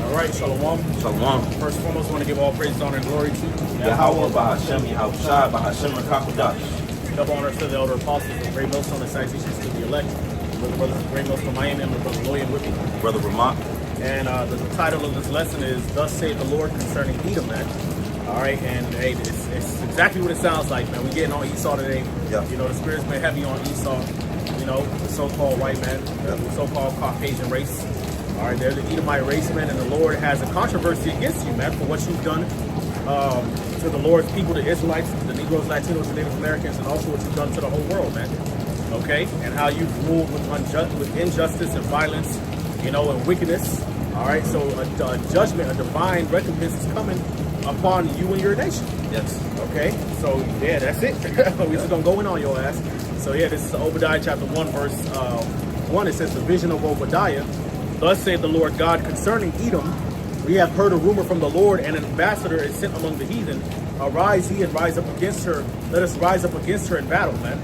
All right, Shalom. Shalom. First and foremost, I want to give all praise, honor, and glory to Yahweh, Bahashem, Yahushua, Bahashem, Rakakodash. double honor to the elder apostles of Great Millstone and citations to the elect. Brothers of Great Millstone, Miami, and my brother Loyan with me. Brother Ramah. And the title of this lesson is "Thus saith the Lord concerning Edom." Man. All right, and hey, it's exactly what it sounds like, man. We getting on Esau today. Yep. You know, the spirit's been heavy on Esau. You know, the so-called white man, the so-called Caucasian race. All right, they're the Edomite race, man, and the Lord has a controversy against you, man, for what you've done to the Lord's people, the Israelites, the Negroes, Latinos, and Native Americans, and also what you've done to the whole world, man. Okay, and how you've ruled with injustice and violence, you know, and wickedness. All right, so a judgment, a divine recompense is coming upon you and your nation. Yes. Okay, so yeah, that's it. We're just gonna go in on your ass. So yeah, this is Obadiah chapter 1, verse 1. It says, the vision of Obadiah. Thus saith the Lord God concerning Edom, we have heard a rumor from the Lord, and an ambassador is sent among the heathen. Arise ye and rise up against her. Let us rise up against her in battle, man.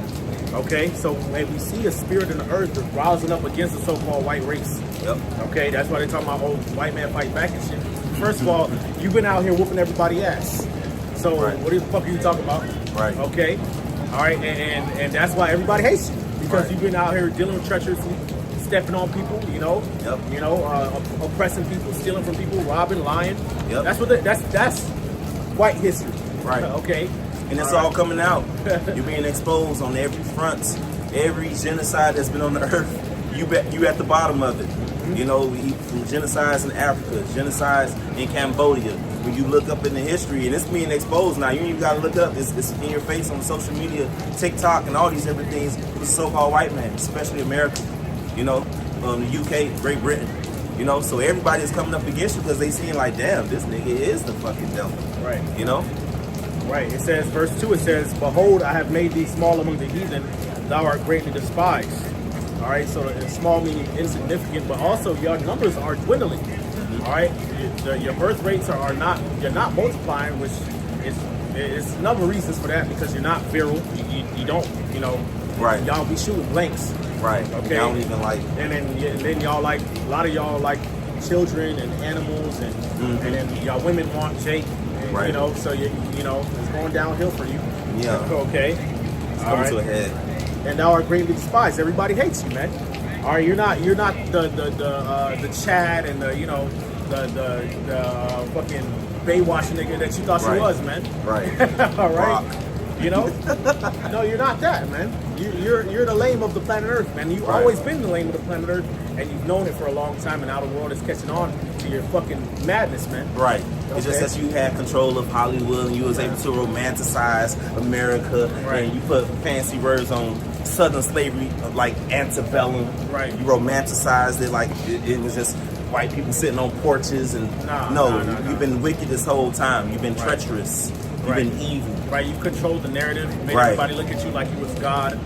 Okay, so when we see a spirit in the earth that's rising up against the so-called white race. Yep. Okay, that's why they talking about, oh, white man fight back and shit. First of all, you've been out here whooping everybody's ass. So what the fuck are you talking about? Right. Okay. All right, and that's why everybody hates you, because you've been out here dealing with treacherously, stepping on people, you know, oppressing people, stealing from people, robbing, lying. Yep. That's what that's white history. Right. Okay. And it's all coming out. You're being exposed on every front. Every genocide that's been on the earth, you at the bottom of it. Mm-hmm. You know, from genocides in Africa, genocides in Cambodia. When you look up in the history, and it's being exposed now, you ain't even got to look up. It's in your face on social media, TikTok, and all these different things with so-called white man, especially America. You know, the UK, Great Britain. You know, so everybody is coming up against you because they seeing like, damn, this nigga is the fucking devil. Right. You know? Right. It says, verse 2, it says, behold, I have made thee small among the heathen, thou art greatly despised. All right, so small meaning insignificant, but also your numbers are dwindling. Mm-hmm. All right, your birth rates you're not multiplying, which is a number of reasons for that, because you're not virile. You don't, you know, right. Y'all be shooting blanks. Right. Okay. Y'all don't even like. And then y'all like, a lot of y'all like children and animals, and then y'all women want Jake. And, right. You know, so you know it's going downhill for you. Yeah. Okay. It's coming to a head. And thou art greatly despised. Everybody hates you, man. All right, you're not the Chad and the the fucking Baywatch nigga that you thought she was, man. Right. All right. Rock. You know? No, you're not that, man. You're the lame of the planet Earth, man. You've always been the lame of the planet Earth, and you've known it for a long time, and now the world is catching on to your fucking madness, man. Right. Okay. It's just that you had control of Hollywood, and you was able to romanticize America, and you put fancy words on Southern slavery, like antebellum. Right. You romanticized it like it was just white people sitting on porches, and you've been wicked this whole time. You've been treacherous. You've been evil. Right, you controlled the narrative, made everybody look at you like you was God,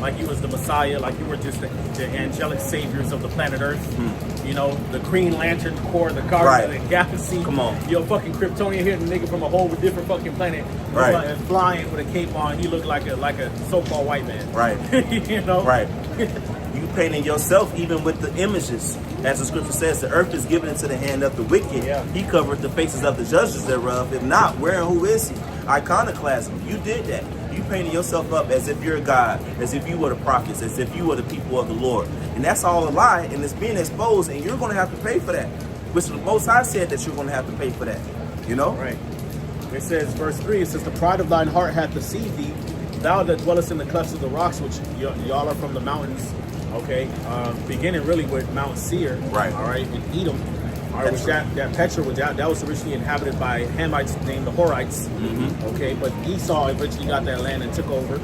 like you was the Messiah, like you were just the angelic saviors of the planet Earth. Mm. You know, the Green Lantern Corps, the Guardians of the Galaxy. Come on. You're a fucking Kryptonian hitting nigga from a whole different fucking planet. Right. And flying with a cape on, he looked like a so-called white man. Right. You know? Right. You painting yourself even with the images. As the scripture says, the earth is given into the hand of the wicked. Yeah. He covered the faces of the judges thereof. If not, where and who is he? Iconoclasm. You did that. You painted yourself up as if you're God, as if you were the prophets, as if you were the people of the Lord. And that's all a lie, and it's being exposed, and you're going to have to pay for that. Which the Most High said that you're going to have to pay for that. You know? Right. It says, verse 3, it says, the pride of thine heart hath deceived thee, thou that dwellest in the clefts of the rocks, which y'all are from the mountains. Okay, beginning really with Mount Seir, right? All right, in Edom, all right, which that Petra, that was originally inhabited by Hamites named the Horites. Mm-hmm. Okay, but Esau eventually got that land and took over.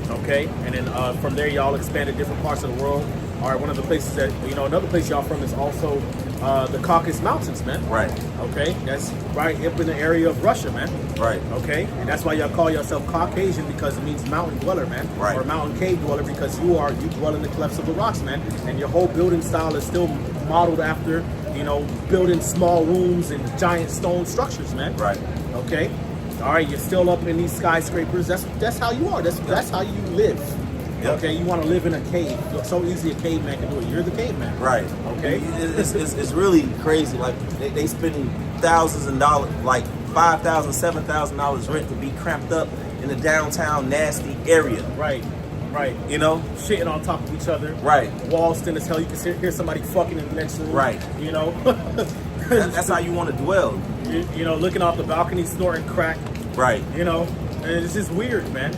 Okay, and then from there y'all expanded different parts of the world. All right, one of the places that another place y'all from is also the Caucasus Mountains, man. Right. Okay, that's right up in the area of Russia, man. Right. Okay, and that's why y'all call yourself Caucasian, because it means mountain dweller, man. Right. Or mountain cave dweller, because you dwell in the clefts of the rocks, man. And your whole building style is still modeled after, building small rooms and giant stone structures, man. Right. Okay. All right, you're still up in these skyscrapers. That's how you are. That's how you live. Yep. Okay, you want to live in a cave. So easy a caveman can do it. You're the caveman. Right. Okay. It's really crazy. Like they spending thousands of dollars, like $5,000, $7,000 rent to be cramped up in a downtown nasty area. Right. Right. You know? Shitting on top of each other. Right. Walls thin as hell. You can hear somebody fucking in the next room. Right. You know? That's how you want to dwell. You know, looking off the balcony, snorting crack. Right. You know? And it's just weird, man.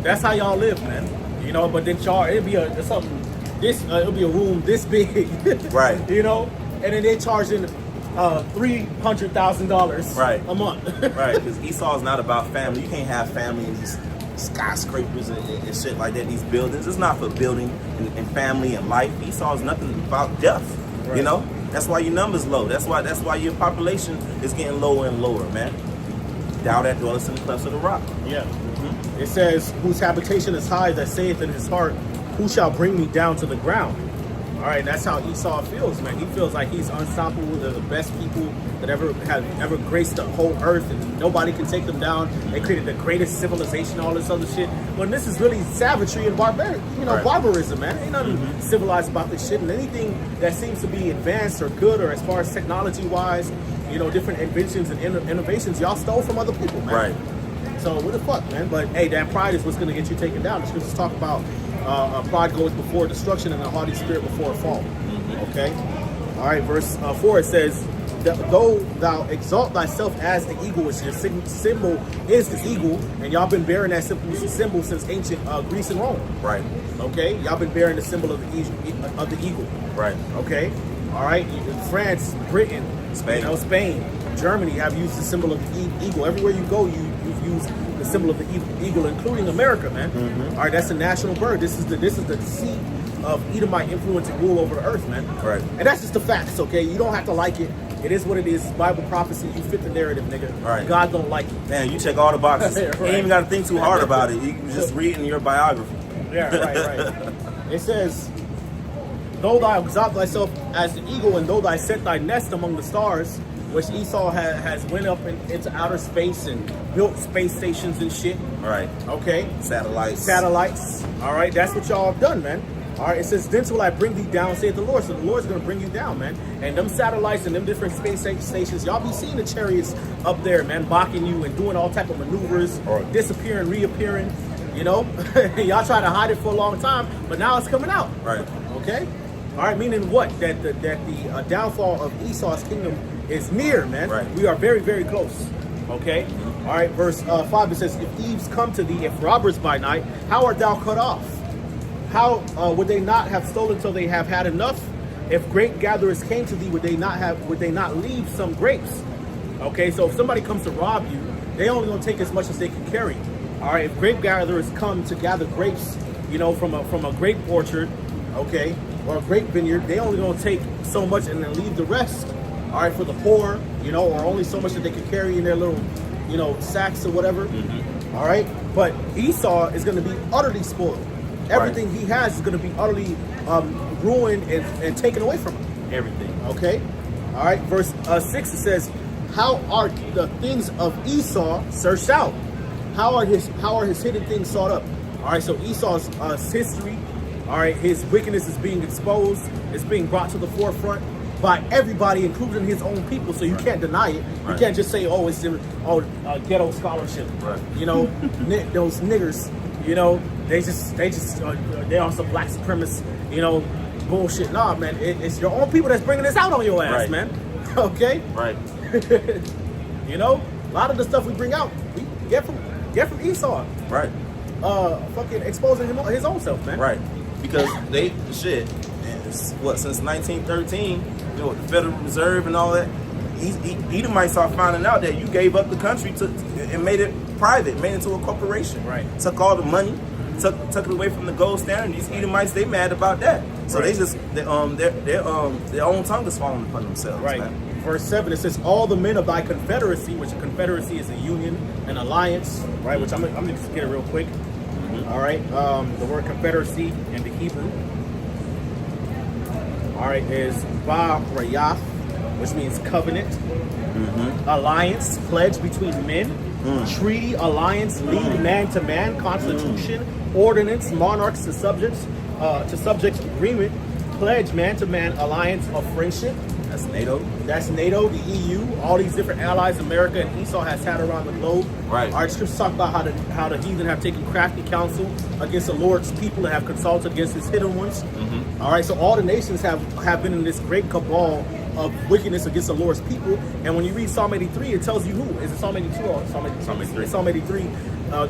That's how y'all live, man. You know, but then it'll be it'll be a room this big. Right. You know? And then they charging $300,000 a month. Right, because Esau is not about family. You can't have family in these skyscrapers and shit like that, these buildings. It's not for building and family and life. Esau is nothing about death. Right. You know? That's why your number's low. That's why your population is getting lower and lower, man. Thou that dwellest in the clefts of the rock. Yeah. Mm-hmm. It says, whose habitation is high, that saith in his heart, who shall bring me down to the ground? All right, that's how Esau feels, man. He feels like he's unstoppable. They're the best people that ever graced the whole earth, and nobody can take them down. They created the greatest civilization, all this other shit. When this is really savagery and barbarism, man. Ain't nothing civilized about this shit. And anything that seems to be advanced or good, or as far as technology-wise, you know, different inventions and innovations, y'all stole from other people, man. Right. So what the fuck, man? But hey, that pride is what's going to get you taken down. The scriptures talk about pride goes before destruction and a haughty spirit before a fall. Okay? All right, verse 4, it says, though thou exalt thyself as the eagle, which your symbol is the eagle, and y'all been bearing that symbol since ancient Greece and Rome. Right. Okay? Y'all been bearing the symbol of the eagle. Right. Okay? All right? France, Britain, Spain. You know, Spain, Germany have used the symbol of the eagle. Everywhere you go, you've used the symbol of the eagle, including America, man. All right, that's a national bird. This is the seat of Edomite influence and rule over the earth, man. Right. And that's just the facts, okay? You don't have to like it. It is what it is. It's Bible prophecy. You fit the narrative, nigga. Right. God don't like it. Man, you check all the boxes. Right. You ain't even got to think too hard about it. You can just read in your biography. Yeah, right. It says, though thou exalt thyself as the eagle, and though thou set thy nest among the stars, which Esau has went up into outer space and built space stations and shit. Right. Okay. Satellites. All right. That's what y'all have done, man. All right. It says, thence will I bring thee down, saith the Lord. So the Lord's going to bring you down, man. And them satellites and them different space stations, y'all be seeing the chariots up there, man, mocking you and doing all type of maneuvers, disappearing, reappearing, you know. Y'all try to hide it for a long time, but now it's coming out. Right. Okay. All right. Meaning what? That the downfall of Esau's kingdom is near, man. Right. We are very, very close. Okay? All right, verse 5, it says, if thieves come to thee, if robbers by night, how art thou cut off? How would they not have stolen till they have had enough? If grape gatherers came to thee, would they not leave some grapes? Okay, so if somebody comes to rob you, they only gonna take as much as they can carry. All right, if grape gatherers come to gather grapes, you know, from a grape orchard, okay, or a grape vineyard, they only gonna take so much and then leave the rest. All right, for the poor, you know, or only so much that they can carry in their little, you know, sacks or whatever. All right, but Esau is going to be utterly spoiled. Everything he has is going to be utterly ruined and taken away from him. Everything. Okay. All right. Verse 6, it says, "How are the things of Esau searched out? How are his hidden things sought up?" All right. So Esau's history, all right, his wickedness is being exposed. It's being brought to the forefront by everybody, including his own people. So you can't deny it. You can't just say, "Oh, it's ghetto scholarship." Right. You know, those niggers. You know, they're on some black supremacist, you know, bullshit. Nah, man, it's your own people that's bringing this out on your ass, man. Okay. Right. You know, a lot of the stuff we bring out, we get from Esau. Right. Fucking exposing his own self, man. Right. Because since 1913, you know, the Federal Reserve and all that, Edomites start finding out that you gave up the country and made it private, made it into a corporation. Right. Took all the money, took it away from the gold standard. These Edomites, they mad about that. So they just their own tongue is falling upon themselves. Right. Man. Verse 7, it says, "All the men of thy confederacy," which a confederacy is a union, an alliance, right? Which I'm gonna just get it real quick. All right. The word confederacy in the Hebrew, all right, is Ba-Rayath, which means covenant, alliance, pledge between men, treaty, alliance, league, man to man, constitution, ordinance, monarchs to subjects agreement, pledge man-to-man alliance of friendship. That's NATO. That's NATO, the EU, all these different allies America and Esau has had around the globe. Right. Our scriptures talk about how the heathen have taken crafty counsel against the Lord's people and have consulted against his hidden ones. All right, so all the nations have been in this great cabal of wickedness against the Lord's people. And when you read Psalm 83, it tells you who. Is it Psalm 82 or Psalm 83? Psalm 83. Psalm 83.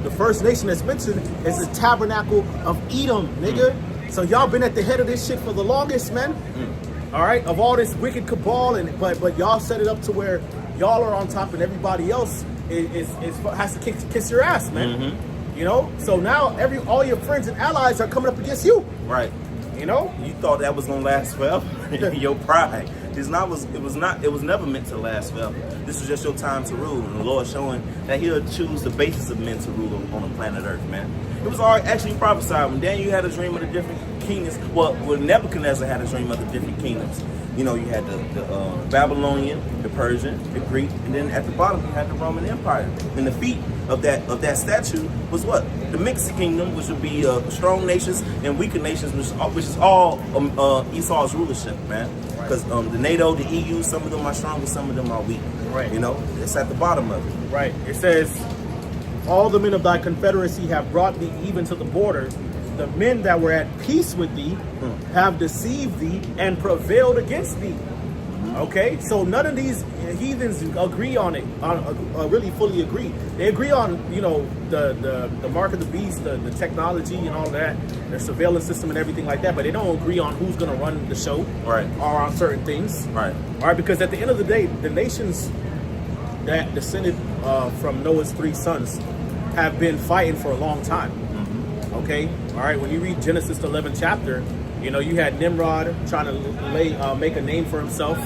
The first nation that's mentioned is the tabernacle of Edom, nigga. So y'all been at the head of this shit for the longest, man. All right, of all this wicked cabal, but y'all set it up to where y'all are on top and everybody else has to kiss your ass, man. You know, so now all your friends and allies are coming up against you. Right. You know, you thought that was gonna last forever. Your pride. It was never meant to last forever. This was just your time to rule, and the Lord showing that He'll choose the basis of men to rule on the planet Earth, man. It was all actually prophesied when Daniel had a dream of the different kingdoms. Well, when Nebuchadnezzar had a dream of the different kingdoms. You know, you had the Babylonian, the Persian, the Greek, and then at the bottom you had the Roman Empire. And the feet of that statue was what? The mixed kingdom, which would be strong nations and weaker nations, which is all Esau's rulership, man. Because the NATO, the EU, some of them are strong, some of them are weak. Right. You know, it's at the bottom of it. Right. It says, all the men of thy confederacy have brought thee even to the border. The men that were at peace with thee have deceived thee and prevailed against thee. Okay, so none of these heathens agree on it, really fully agree. They agree on, you know, the mark of the beast, the technology and all that, their surveillance system and everything like that, but they don't agree on who's going to run the show, right, or on certain things. Right. All right, because at the end of the day, the nations that descended from Noah's 3 sons have been fighting for a long time. Okay, all right, when you read Genesis 11 chapter, you know, you had Nimrod trying to make a name for himself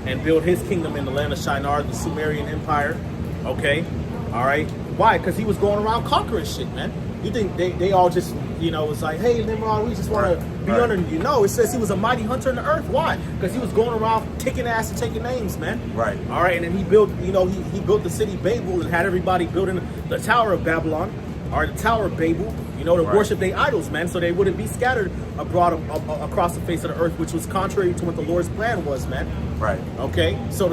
and build his kingdom in the land of Shinar, the Sumerian Empire. Okay, all right. Why? Because he was going around conquering shit, man. You think they all just, you know, was like, hey, Nimrod, we just want to be under you. No, it says he was a mighty hunter in the earth. Why? Because he was going around kicking ass and taking names, man. Right. All right, and then he built, you know, he built the city Babel and had everybody building the Tower of Babylon, or the Tower of Babel, you know, to worship their idols, man, so they wouldn't be scattered abroad across the face of the earth, which was contrary to what the Lord's plan was, man. Right. Okay. So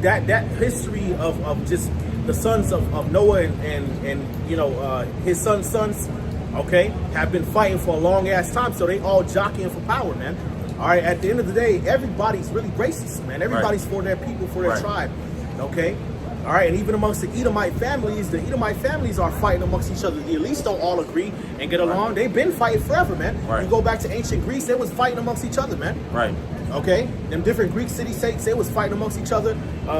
that history of just the sons of Noah and you know his sons, okay, have been fighting for a long ass time. So they all jockeying for power, man. All right. At the end of the day, everybody's really racist, man. Everybody's for their people, for their tribe. Okay. All right, and even amongst the Edomite families are fighting amongst each other. The elites don't all agree and get along. They've been fighting forever, man. You go back to ancient Greece, they was fighting amongst each other, man. Right. Okay, them different Greek city-states, they was fighting amongst each other.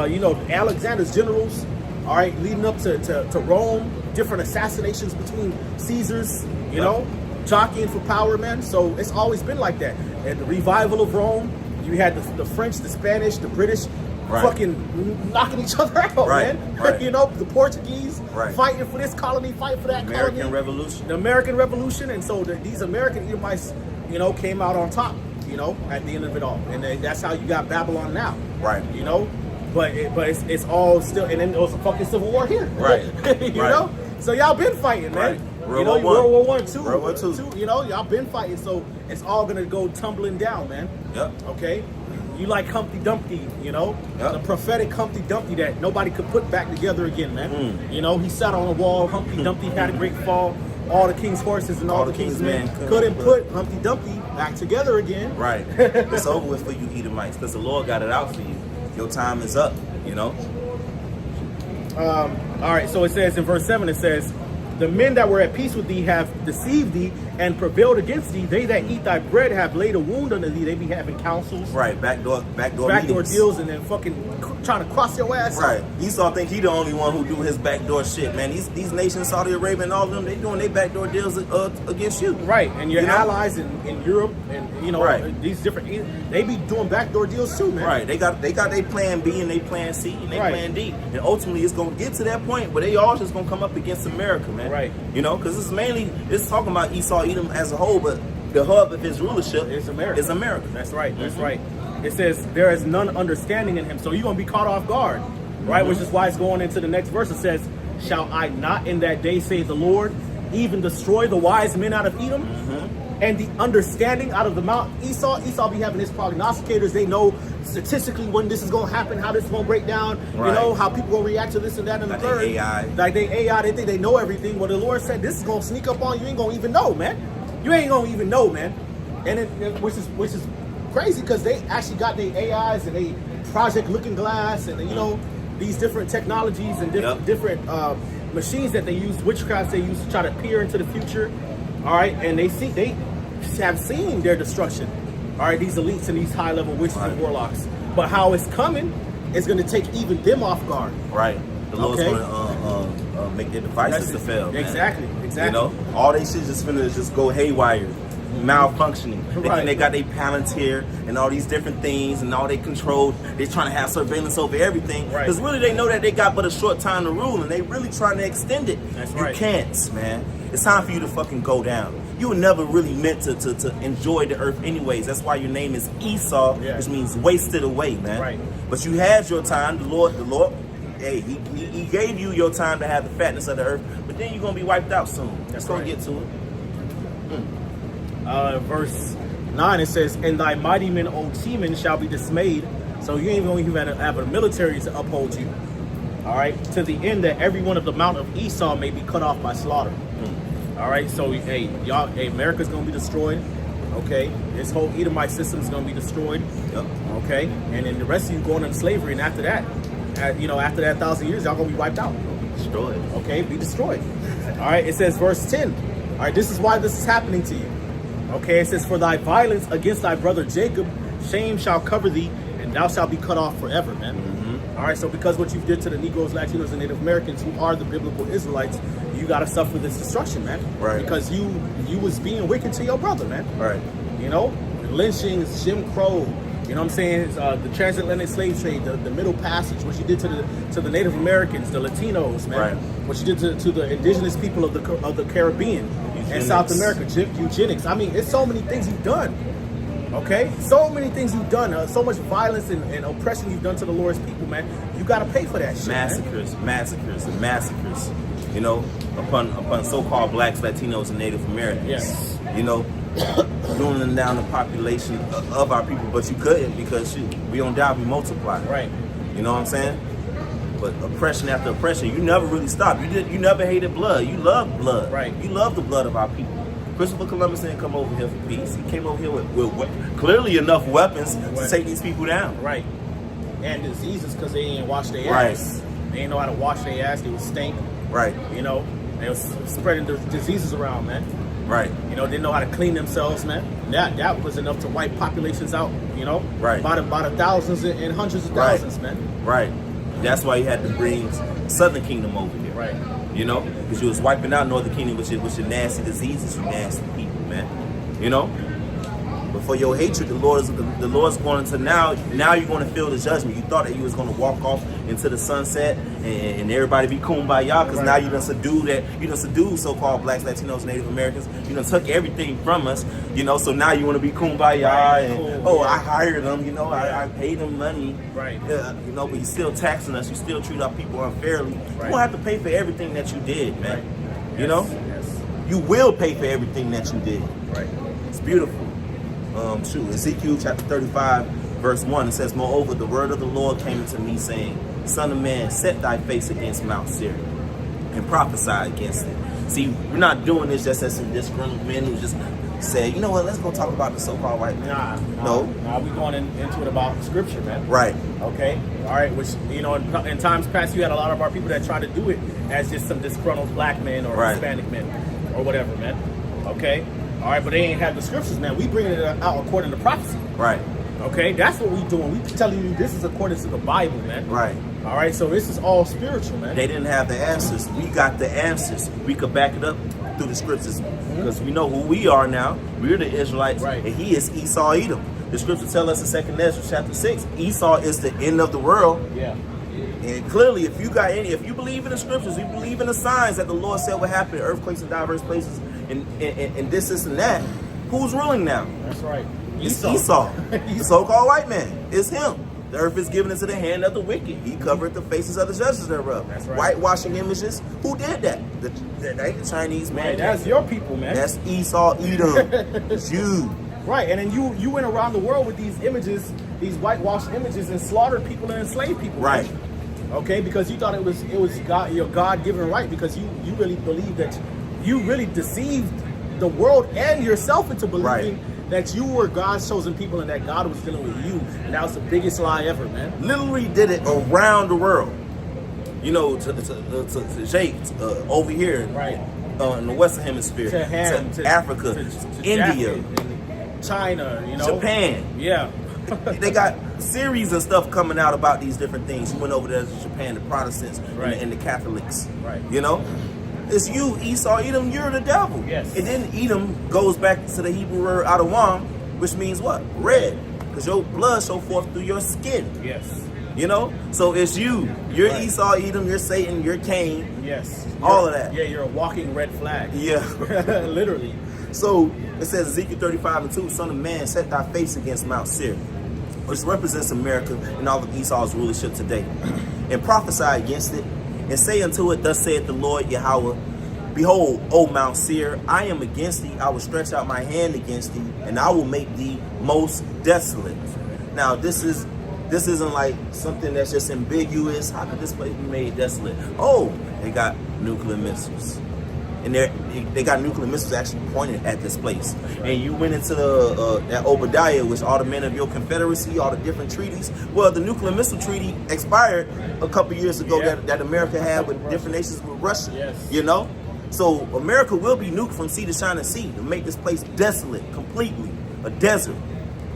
You know, Alexander's generals, all right, leading up to Rome, different assassinations between Caesars, you know, jockeying for power, man. So it's always been like that. And the revival of Rome, you had the French, the Spanish, the British, fucking knocking each other out, man. You know, the Portuguese fighting for this colony, fighting for that colony. American Revolution. The American Revolution. And so these American Edomites, you know, came out on top, you know, at the end of it all. And that's how you got Babylon now. Right. You know, but it's all still, and then there was a fucking civil war here. Right. You know? So y'all been fighting, man. World War One, too. World War II. You know, y'all been fighting. So it's all going to go tumbling down, man. Yep. Okay? You like Humpty Dumpty, you know? The prophetic Humpty Dumpty that nobody could put back together again, man. You know, he sat on a wall, Humpty Dumpty had a great fall. All the king's horses and all the king's men couldn't put Humpty Dumpty back together again. Right. It's over with for you Edomites because the Lord got it out for you. Your time is up, you know? All right, so it says in verse 7, it says, the men that were at peace with thee have deceived thee and prevailed against thee. They that eat thy bread have laid a wound unto thee. They be having counsels. Right, backdoor deals, and then fucking trying to cross your ass. Right. Esau think he the only one who do his backdoor shit, man. These nations, Saudi Arabia and all of them, they doing their backdoor deals against you. Right, and your allies in Europe and, you know, these different, they be doing backdoor deals too, man. Right, they got their plan B and they plan C and they plan D. And ultimately it's going to get to that point where they all just going to come up against America, man. Right. You know, because it's talking about Esau, Edom as a whole, but the hub of his rulership is America. That's right. That's right. It says there is none understanding in him. So you're going to be caught off guard, right? Which is why it's going into the next verse. It says, shall I not in that day, say the Lord, even destroy the wise men out of Edom, and the understanding out of the Mount Esau. Esau be having his prognosticators. They know statistically when this is going to happen, how this is going to break down, you know, how people will react to this and that and the third. AI. Like they AI, they think they know everything. Well, the Lord said this is going to sneak up on you. You ain't going to even know, man. You ain't going to even know, man. And which is crazy because they actually got their AIs and they Project Looking Glass and, you know, these different technologies and different machines that they use, witchcrafts they use to try to peer into the future. All right, and they have seen their destruction. All right, these elites and these high level witches and warlocks. But how it's coming is going to take even them off guard. Right. The Lord's going to make their devices to fail. Man. Exactly. You know, all they shit just finna just go haywire, malfunctioning. They think they got their Palantir and all these different things and all they control. They're trying to have surveillance over everything. Because really they know that they got but a short time to rule and they really trying to extend it. You can't, man. It's time for you to fucking go down. You were never really meant to enjoy the earth anyways. That's why your name is Esau, which means wasted away, man. But you had your time. The Lord, hey, he gave you your time to have the fatness of the earth, but then you're going to be wiped out soon. Let's go get to it. Verse 9, it says, and thy mighty men, O Teman, shall be dismayed. So you ain't going to even have a military to uphold you. All right, to the end that every one of the mount of Esau may be cut off by slaughter. All right, so hey, y'all, hey, America's gonna be destroyed. Okay, this whole Edomite system is gonna be destroyed. Okay, and then the rest of you going into slavery, and after that, after that 1,000 years, y'all gonna be wiped out. Destroyed. Okay, be destroyed. All right, it says verse 10. All right, this is why this is happening to you. Okay, it says, for thy violence against thy brother Jacob, shame shall cover thee, and thou shalt be cut off forever, man. All right, so because what you did to the Negroes, Latinos, and Native Americans, who are the biblical Israelites, you got to suffer this destruction, man. Because you was being wicked to your brother, man. You know, lynchings, Jim Crow, you know what I'm saying? The transatlantic slave trade, the Middle Passage, what you did to the Native Americans, the Latinos, man. What you did to the indigenous people of the Caribbean and South America, eugenics. I mean, it's so many things you've done. Okay, so many things you've done, so much violence and oppression you've done to the Lord's people, man. You got to pay for that shit. Massacres. You know, upon so-called blacks, Latinos, and Native Americans. You know, dwindling down the population of our people, but you couldn't because we don't die, we multiply. You know what I'm saying? But oppression after oppression, you never really stopped. You never hated blood. You loved blood. You love the blood of our people. Christopher Columbus didn't come over here for peace. He came over here with clearly enough weapons to take these people down. And diseases because they didn't wash their ass. They didn't know how to wash their ass. They would stink. You know, they was spreading the diseases around, man. You know, didn't know how to clean themselves, man. That was enough to wipe populations out, you know. By the thousands and hundreds of thousands, man. That's why you had to bring Southern Kingdom over here. You know, because you was wiping out Northern Kingdom with your nasty diseases, you nasty people, man. You know, but for your hatred, the Lord's going to now you're going to feel the judgment. You thought that you was going to walk off into the sunset and everybody be kumbaya because now you done subdued that. You done subdued so-called blacks, Latinos, Native Americans. You done took everything from us. You know, so now you want to be kumbaya and I hired them. You know, I paid them money. You know, but you still taxing us. You still treat our people unfairly. You won't have to pay for everything that you did, man. You know, you will pay for everything that you did. It's beautiful. Ezekiel chapter 35 verse 1, it says, moreover, the word of the Lord came to me, saying, son of man, set thy face against Mount Seir and prophesy against it. See, we're not doing this just as some disgruntled men who just say, you know what, let's go talk about the so-called white man. No, we're going into it about scripture, man. Okay, all right, which, you know, in times past, you had a lot of our people that try to do it as just some disgruntled black men or Hispanic men or whatever, man. Okay, all right, but they ain't have the scriptures, man. We bringing it out according to prophecy. Okay, that's what we doing. We telling you this is according to the Bible, man. All right, so this is all spiritual, man. They didn't have the answers. We got the answers. We could back it up through the scriptures because we know who we are now. We're the Israelites, and he is Esau, Edom. The scriptures tell us in 2 Ezra chapter 6, Esau is the end of the world. And clearly, if you believe in the scriptures, you believe in the signs that the Lord said would happen, earthquakes in diverse places, and this and that, who's ruling now? That's right. It's Esau. The so-called white man. It's him. The earth is given into the hand of the wicked. He covered the faces of the judges thereof. That's right. Whitewashing images. Who did that? The Chinese man. Right, that's your people, man. That's Esau, Edom. It's you. Right, and then you went around the world with these images, these whitewashed images, and slaughtered people and enslaved people. Right. Man. Okay, because you thought it was God, your God-given right, because you really believed that you really deceived the world and yourself into believing that you were God's chosen people and that God was dealing with you, and that was the biggest lie ever, man. Literally did it around the world. You know, to Jake, over here, Right. In the Western Hemisphere, To Ham, to Africa, to India, China, you know, Japan. Yeah. They got series and stuff coming out about these different things. You went over there to Japan, the Protestants Right. and the Catholics. Right. You know? It's you, Esau, Edom, you're the devil. Yes. And then Edom goes back to the Hebrew word Adam, which means what? Red. Because your blood show forth through your skin. Yes. You know? So it's you. You're Right. Esau, Edom, you're Satan, you're Cain. Yes. All of that. Yeah, you're a walking red flag. Yeah. Literally. So it says Ezekiel 35:2, Son of man, set thy face against Mount Seir, which represents America and all of Esau's rulership today, and prophesy against it, and say unto it, thus saith the Lord Yahweh, behold, O Mount Seir, I am against thee, I will stretch out my hand against thee, and I will make thee most desolate. Now this isn't like something that's just ambiguous. How could this place be made desolate? Oh, they got nuclear missiles. And they got nuclear missiles actually pointed at this place. And you went into that Obadiah, which all the men of your confederacy, all the different treaties. Well, the nuclear missile treaty expired a couple years ago that America had with different nations with Russia. Yes. You know? So America will be nuked from sea to shining sea to make this place desolate, completely, a desert.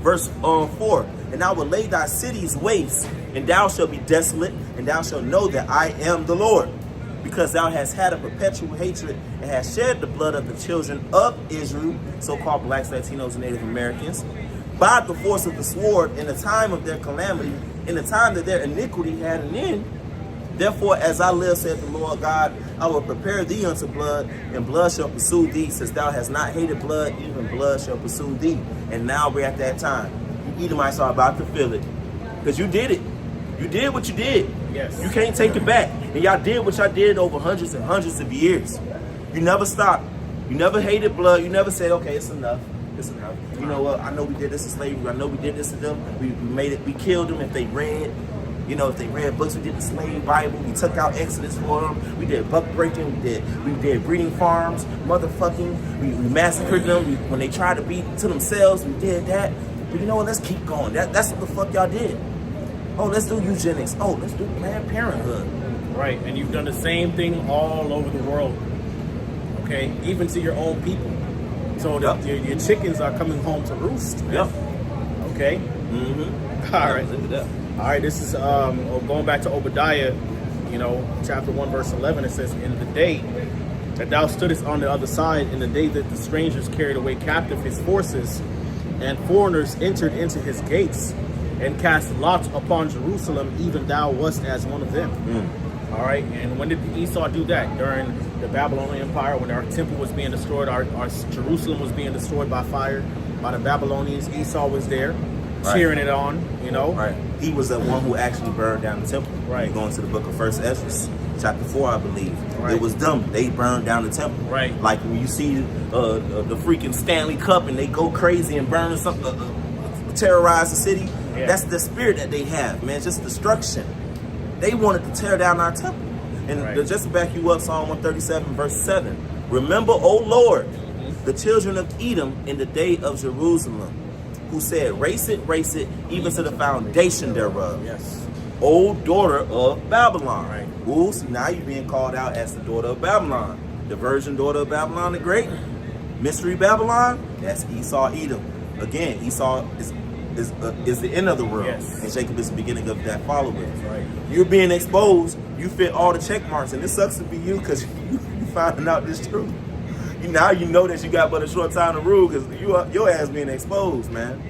Verse 4, and I will lay thy cities waste, and thou shalt be desolate, and thou shalt know that I am the Lord. Because thou hast had a perpetual hatred and hast shed the blood of the children of Israel, so-called blacks, Latinos, and Native Americans, by the force of the sword in the time of their calamity, in the time that their iniquity had an end. Therefore, as I live, saith the Lord God, I will prepare thee unto blood, and blood shall pursue thee, since thou hast not hated blood, even blood shall pursue thee. And now we're at that time. You Edomites are about to feel it, because you did it. You did what you did. Yes. You can't take it back. And y'all did what y'all did over hundreds and hundreds of years. You never stopped. You never hated blood. You never said, okay, it's enough. It's enough. You know what? I know we did this to slavery. I know we did this to them. We made it. We killed them if they read. You know, if they read books, we did the slave Bible. We took out Exodus for them. We did buck breaking. We did breeding farms, motherfucking. We massacred them. When they tried to beat to themselves, we did that. But you know what? Let's keep going. That's what the fuck y'all did. Oh, let's do eugenics. Oh, let's do Planned Parenthood. Right, and you've done the same thing all over the world. Okay, even to your own people. So your chickens are coming home to roost. Man. Yep. Okay. Mm-hmm. All right. All right. This is going back to Obadiah. You know, chapter 1, verse 11. It says, "In the day that thou stoodest on the other side, in the day that the strangers carried away captive his forces, and foreigners entered into his gates, and cast lots upon Jerusalem, even thou wast as one of them." All right, and when did Esau do that? During the Babylonian Empire, when our temple was being destroyed, our Jerusalem was being destroyed by fire by the Babylonians. Esau was there, cheering it on, you know. Right. He was the one who actually burned down the temple. Right. Going to the book of First Ezra, chapter 4, I believe. Right. It was them. They burned down the temple. Right. Like when you see the freaking Stanley Cup and they go crazy and burn something, terrorize the city. Yeah. That's the spirit that they have, man. Just destruction. They wanted to tear down our temple. And just to back you up, Psalm 137, verse 7. Remember, O Lord, the children of Edom in the day of Jerusalem, who said, race it, even to the foundation thereof. Yes. O daughter of Babylon. Right. Ooh, so now you're being called out as the daughter of Babylon. The virgin daughter of Babylon the Great. Mystery Babylon, that's Esau, Edom. Again, Esau is the end of the world, yes. And Jacob is the beginning of that following. Right. You're being exposed. You fit all the check marks, and it sucks to be you because you finding out this truth. Now you know that you got but a short time to rule because your ass being exposed, man.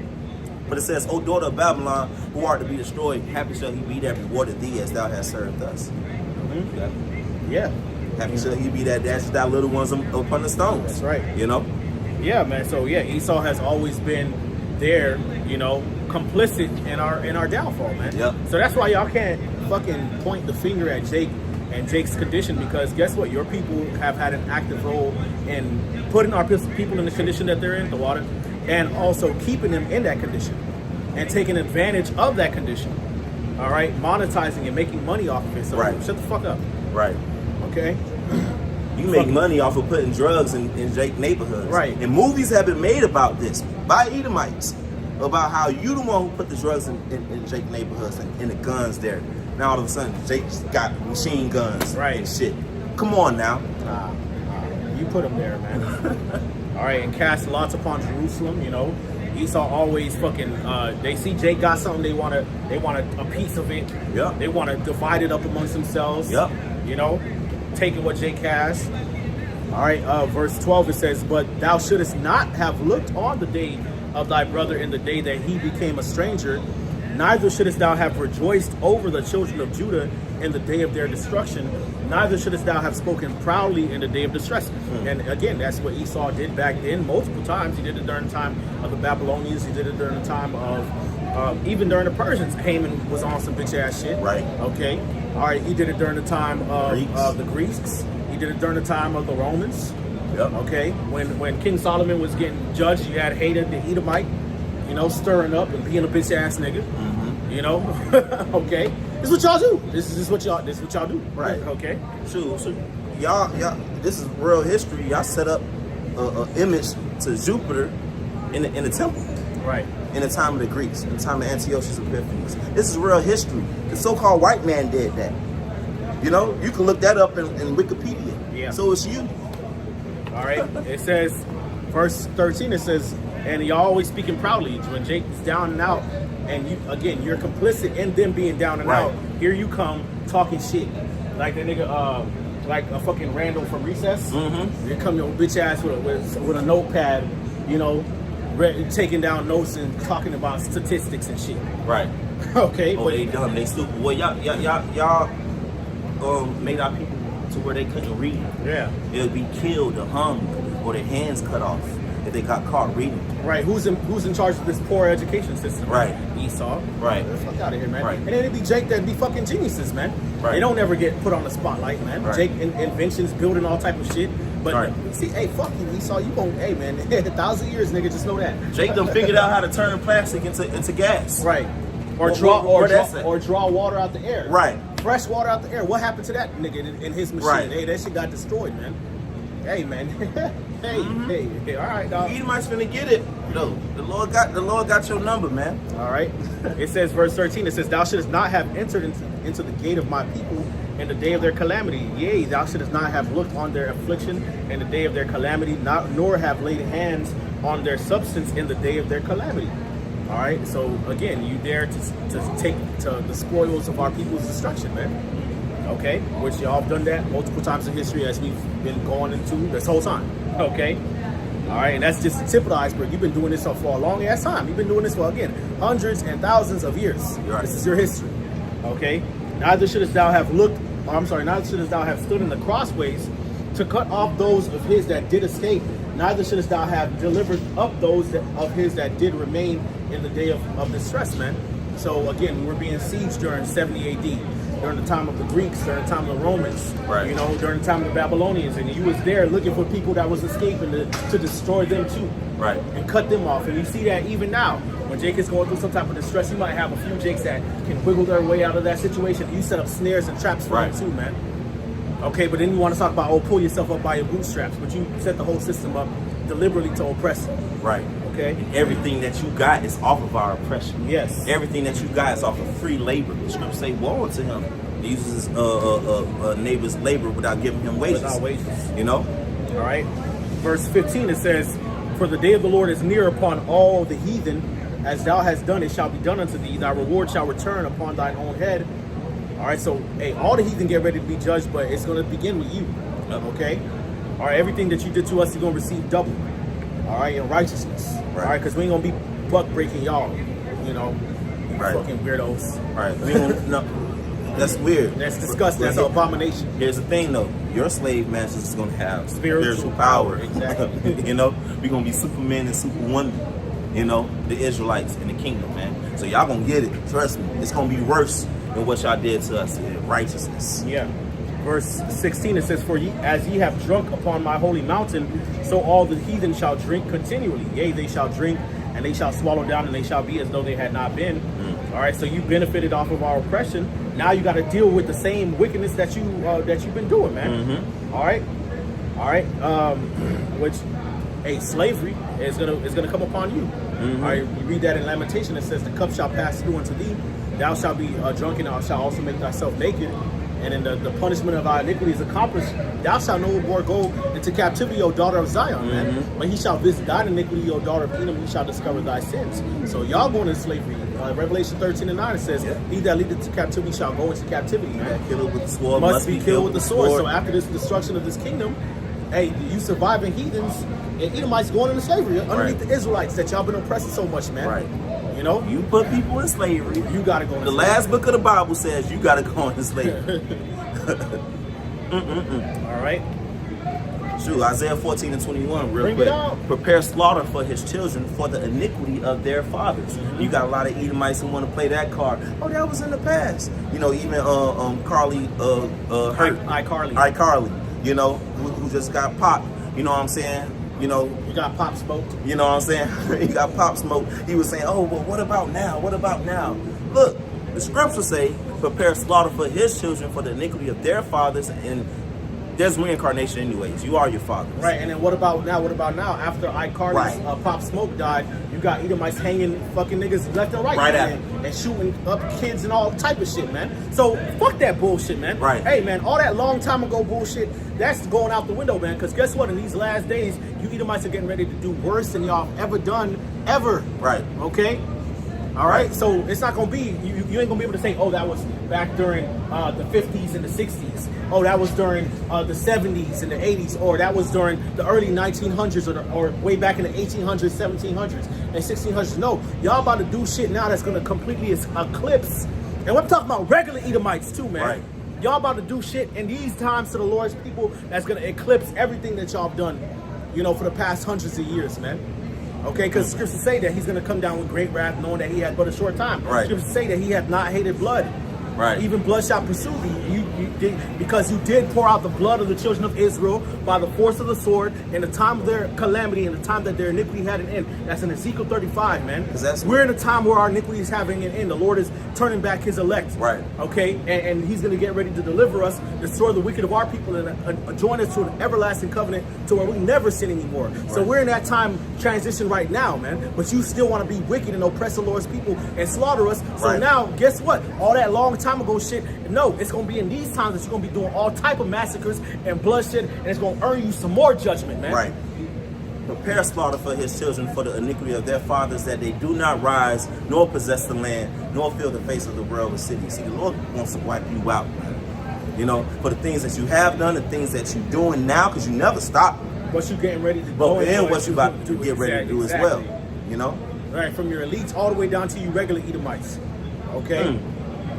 But it says, "O daughter of Babylon, who art to be destroyed, happy shall he be that rewarded thee as thou hast served us." Mm-hmm. Yeah. Happy shall he be that dashes thy little ones upon the stones. That's right. You know. Yeah, man. So yeah, Esau has always been there, you know, complicit in our downfall, man. Yep. So that's why y'all can't fucking point the finger at Jake and Jake's condition, because guess what? Your people have had an active role in putting our people in the condition that they're in, the water, and also keeping them in that condition and taking advantage of that condition. All right, monetizing and making money off of it. So shut the fuck up. Right. Okay. You make money off of putting drugs in Jake neighborhoods. Right. And movies have been made about this by Edomites, about how you the one who put the drugs in Jake neighborhoods and the guns there. Now all of a sudden Jake's got machine guns and shit. Come on now. You put them there, man. All right, and cast lots upon Jerusalem. You know, Esau always fucking. They see Jake got something, they want a piece of it. Yep. They want to divide it up amongst themselves. Yep. You know, taking what Jake has. All right, verse 12 it says, "But thou shouldest not have looked on the day of thy brother in the day that he became a stranger, neither shouldest thou have rejoiced over the children of Judah in the day of their destruction, neither shouldest thou have spoken proudly in the day of distress." And again, that's what Esau did back then multiple times. He did it during the time of the Babylonians. He did it during the time of, even during the Persians. Haman was on some bitch ass shit. Right. Okay. All right. He did it during the time of the Greeks. He did it during the time of the Romans. Yep. Okay. When King Solomon was getting judged, you had Hadad the Edomite, you know, stirring up and being a bitch ass nigga. You know, okay. This is what y'all do. This is what y'all do. Right. Okay. So y'all, this is real history. Y'all set up an image to Jupiter in the temple. Right. In the time of the Greeks, in the time of Antiochus Epiphanes. This is real history. The so-called white man did that. You know, you can look that up in Wikipedia. Yeah. So it's you. All right. It says, verse 13, it says, "And y'all always speaking proudly when Jake's down and out, and you're complicit in them being down and out. Here you come talking shit like that nigga, like a fucking Randall from Recess. Here come your bitch ass with a notepad, you know, taking down notes and talking about statistics and shit. Right. Okay. Oh, they dumb. They stupid. Well, y'all made our people to where they couldn't read. Yeah. They would be killed or hung or their hands cut off if they got caught reading. Right. Who's in charge of this poor education system? Right. Esau. Right. Get the fuck out of here, man. Right. And then it'd be Jake that'd be fucking geniuses, man. Right. They don't ever get put on the spotlight, man. Right. Jake inventions, building all type of shit. But see, hey, fuck you, Esau. You gon' hey man, 1,000 years, nigga. Just know that. Jake done figured out how to turn plastic into gas. Right. Or draw water out the air. Right. Fresh water out the air. What happened to that nigga in his machine? Right. Hey, that shit got destroyed, man. Hey, man. hey. All right, dog. Edomites finna get it. No, the Lord got your number, man. All right. It says, verse 13. It says, "Thou shouldest not have entered into the gate of my people in the day of their calamity. Yea, thou shouldest not have looked on their affliction in the day of their calamity, nor have laid hands on their substance in the day of their calamity." All right. So again, you dare to take the spoils of our people's destruction, man. Okay, which y'all have done that multiple times in history as we've been going into this whole time. Okay. All right, and that's just the tip of the iceberg. You've been doing this for a long ass time. You've been doing this for, again, hundreds and thousands of years. Right. This is your history. Okay. Neither shouldest thou have stood in the crossways to cut off those of his that did escape. Neither shouldest thou have delivered up those of his that did remain in the day of distress, man. So again, we were being sieged during 70 AD, during the time of the Greeks, during the time of the Romans, right. You know, during the time of the Babylonians, and you was there looking for people that was escaping to destroy them too, right, and cut them off. And you see that even now, when Jake is going through some type of distress, you might have a few Jakes that can wiggle their way out of that situation. You set up snares and traps for them too, man. Okay, but then you want to talk about, pull yourself up by your bootstraps, but you set the whole system up deliberately to oppress them. Right. Okay. And everything that you got is off of our oppression. Yes. Everything that you got is off of free labor. The scriptures say, "Woe unto him." He uses his neighbor's labor without giving him wages. Without wages. You know? All right. Verse 15, it says, "For the day of the Lord is near upon all the heathen. As thou hast done, it shall be done unto thee. Thy reward shall return upon thine own head." All right. So, hey, all the heathen get ready to be judged, but it's going to begin with you. Okay. All right. Everything that you did to us, you're going to receive double. All right. In righteousness. Right. All right. Because we ain't going to be buck breaking y'all. You know. Right. Fucking weirdos. Right. We ain't no. That's weird. That's disgusting. That's an abomination. Here's the thing, though. Your slave masters is going to have spiritual power. Exactly. You know, we're going to be Superman and Superwoman. you know, the Israelites in the kingdom, man. So y'all gonna get it. Trust me. It's gonna be worse than what y'all did to us in righteousness. Yeah. Verse 16, it says, for as ye have drunk upon my holy mountain, so all the heathen shall drink continually. Yea, they shall drink, and they shall swallow down, and they shall be as though they had not been. All right, so you benefited off of our oppression. Now you got to deal with the same wickedness that you've been doing, man. All right. Which, hey, slavery is gonna come upon you. All right, you read that in Lamentation. It says, the cup shall pass through unto thee. Thou shalt be drunken. Thou shalt also make thyself naked. And in the punishment of our iniquity is accomplished, thou shalt no more go into captivity, O daughter of Zion, man. But he shall visit thine iniquity, O daughter of Edom, he shall discover thy sins. So y'all going into slavery. Revelation 13:9, it says, he that leadeth to captivity shall go into captivity, man. Killed with the sword Must be killed with the sword. So after this destruction of this kingdom, hey, you surviving heathens and Edomites going into slavery underneath the Israelites that y'all been oppressing so much, man. Right. You know, you put people in slavery. You gotta go. The last book of the Bible says you gotta go into slavery. All right. Shoot, Isaiah 14:21, real Bring quick. it out. Prepare slaughter for his children for the iniquity of their fathers. You got a lot of Edomites who want to play that card. Oh, that was in the past. You know, even Carly Hurt. iCarly. You know, who just got popped. You know what I'm saying? You know, you got pop smoked. You know what I'm saying? He got pop smoked. He was saying, oh, well, what about now? What about now? Look, the scriptures say, prepare slaughter for his children for the iniquity of their fathers, and there's reincarnation anyways. You are your fathers. Right, and then what about now? What about now? After iCarly's Pop Smoke died, you got Edomites hanging fucking niggas left and right, man, and shooting up kids and all type of shit, man. So fuck that bullshit, man. Right. Hey, man, all that long time ago bullshit, that's going out the window, man. Because guess what? In these last days, you Edomites are getting ready to do worse than y'all have ever done, ever. Right. Okay? All right, so it's not gonna be, you ain't gonna be able to say, oh, that was back during the 50s and the 60s. Oh, that was during the 70s and the 80s, or that was during the early 1900s, or way back in the 1800s, 1700s, and 1600s. No, y'all about to do shit now that's gonna completely eclipse. And we're talking about regular Edomites too, man. Right. Y'all about to do shit in these times to the Lord's people that's gonna eclipse everything that y'all have done, you know, for the past hundreds of years, man. Okay, because scriptures say that he's going to come down with great wrath, knowing that he had but a short time. Right. Scriptures say that he hath not hated blood. Right. Even blood shall pursue thee. You did, because you did pour out the blood of the children of Israel by the force of the sword in the time of their calamity, in the time that their iniquity had an end. That's in Ezekiel 35, man. We're in a time where our iniquity is having an end. The Lord is turning back his elect. Right. Okay, and he's going to get ready to deliver us, destroy the wicked of our people, and join us to an everlasting covenant to where we never sin anymore. Right. So we're in that time transition right now, man. But you still want to be wicked and oppress the Lord's people and slaughter us. So now, guess what? All that long time ago shit, no, it's going to be in these times that you're going to be doing all type of massacres and bloodshed, and it's going to earn you some more judgment, man. Right. Prepare slaughter for his children for the iniquity of their fathers, that they do not rise, nor possess the land, nor fill the face of the world with cities. See, the Lord wants to wipe you out, man. You know, for the things that you have done, the things that you're doing now, because you never stop. What you getting ready to do. But then what you about to get ready to do as well. You know? Right, from your elites all the way down to you regular Edomites. Okay?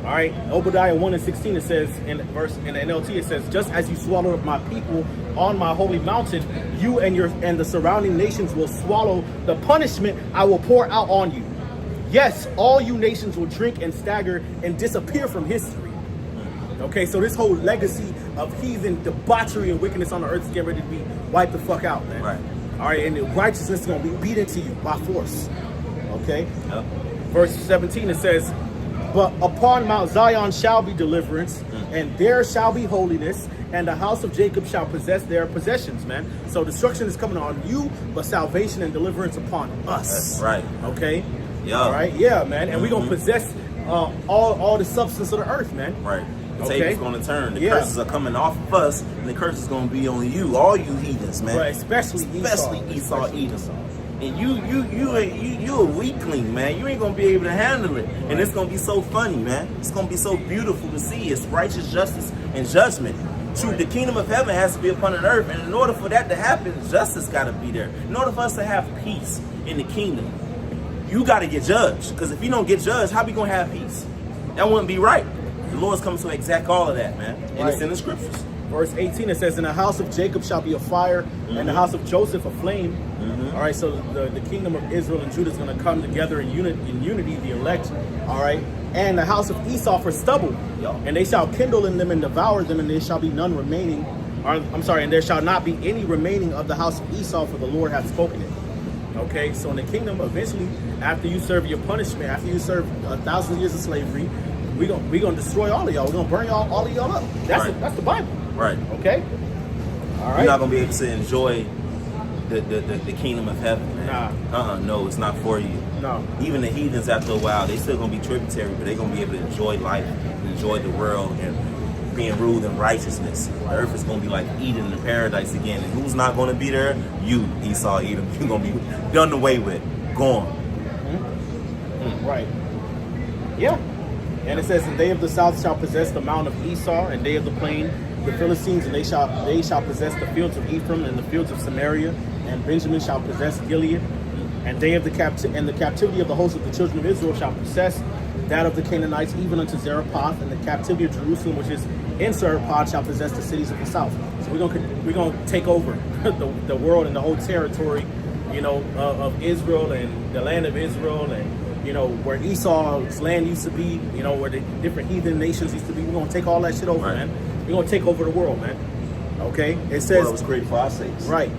All right, Obadiah 1:16, it says in the NLT, it says, just as you swallowed up my people on my holy mountain, you and the surrounding nations will swallow the punishment I will pour out on you. Yes, all you nations will drink and stagger and disappear from history. Okay, so this whole legacy of heathen debauchery and wickedness on the earth is getting ready to be wiped the fuck out, man. Right. All right, and the righteousness is going to be beat into you by force. Okay? Yep. Verse 17, it says, but upon Mount Zion shall be deliverance, and there shall be holiness, and the house of Jacob shall possess their possessions, man. So destruction is coming on you, but salvation and deliverance upon us. That's right. Okay? Yeah. All right? Yeah, man. And we're going to possess all the substance of the earth, man. Right. The table's going to turn. The curses are coming off of us, and the curse is going to be on you, all you heathens, man. Right, especially Esau, Edom. And you a weakling, man. You ain't gonna be able to handle it. And it's gonna be so funny, man. It's gonna be so beautiful to see. It's righteous justice and judgment. True, the kingdom of heaven has to be upon the earth, and in order for that to happen, justice gotta be there. In order for us to have peace in the kingdom, you gotta get judged. Because if you don't get judged, how we gonna have peace? That wouldn't be right. The Lord's coming to exact all of that, man. And it's in the scriptures. Verse 18, it says, "In the house of Jacob shall be a fire, and the house of Joseph a flame." All right, so the kingdom of Israel and Judah is going to come together in unity, the elect. All right, and the house of Esau for stubble, and they shall kindle in them and devour them, and there shall be none remaining. I'm sorry, and there shall not be any remaining of the house of Esau, for the Lord hath spoken it. Okay, so in the kingdom, eventually, after you serve your punishment, after you serve 1,000 years of slavery, we're gonna destroy all of y'all. We're gonna burn all of y'all up. That's the Bible. Right. Okay. All right. You're not gonna be able to enjoy the kingdom of heaven, man. Nah. No, it's not for you. No. Even the heathens, after a while, they still gonna be tributary, but they're gonna be able to enjoy life, enjoy the world, and being ruled in righteousness. The earth is gonna be like Eden in paradise again. And who's not gonna be there? You, Esau, Edom. You're gonna be done away with, gone. Right. Yeah. And it says, "And they of the south shall possess the mount of Esau, and they of the plain the Philistines, and they shall possess the fields of Ephraim and the fields of Samaria, and Benjamin shall possess Gilead, and they of the captivity of the host of the children of Israel shall possess that of the Canaanites, even unto Zarephath, and the captivity of Jerusalem, which is in Zarephath, shall possess the cities of the south." So we're gonna take over the world and the whole territory, of Israel and the land of Israel, and where Esau's land used to be, where the different heathen nations used to be. We're gonna take all that shit over, man. We're gonna take over the world, man. Okay? It says, it was created for our sakes. Right.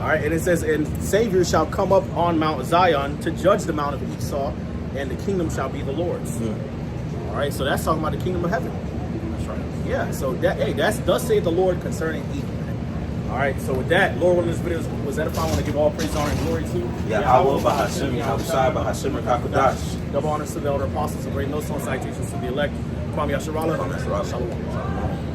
All right, and it says, "And Savior shall come up on Mount Zion to judge the mount of Esau, and the kingdom shall be the Lord's." All right, so that's talking about the kingdom of heaven. That's right. Yeah, so that's thus saith the Lord concerning Edom. All right, so with that, Lord, when this video was edifying, I want to give all praise, honor, and glory to Yahweh, Bahashim, Yahushai, Bahashim, Rakakodash. Double honors to the elder apostles and great no song citations to the elect. Kwame Yasharala. Kwame Yasharala. Shalom.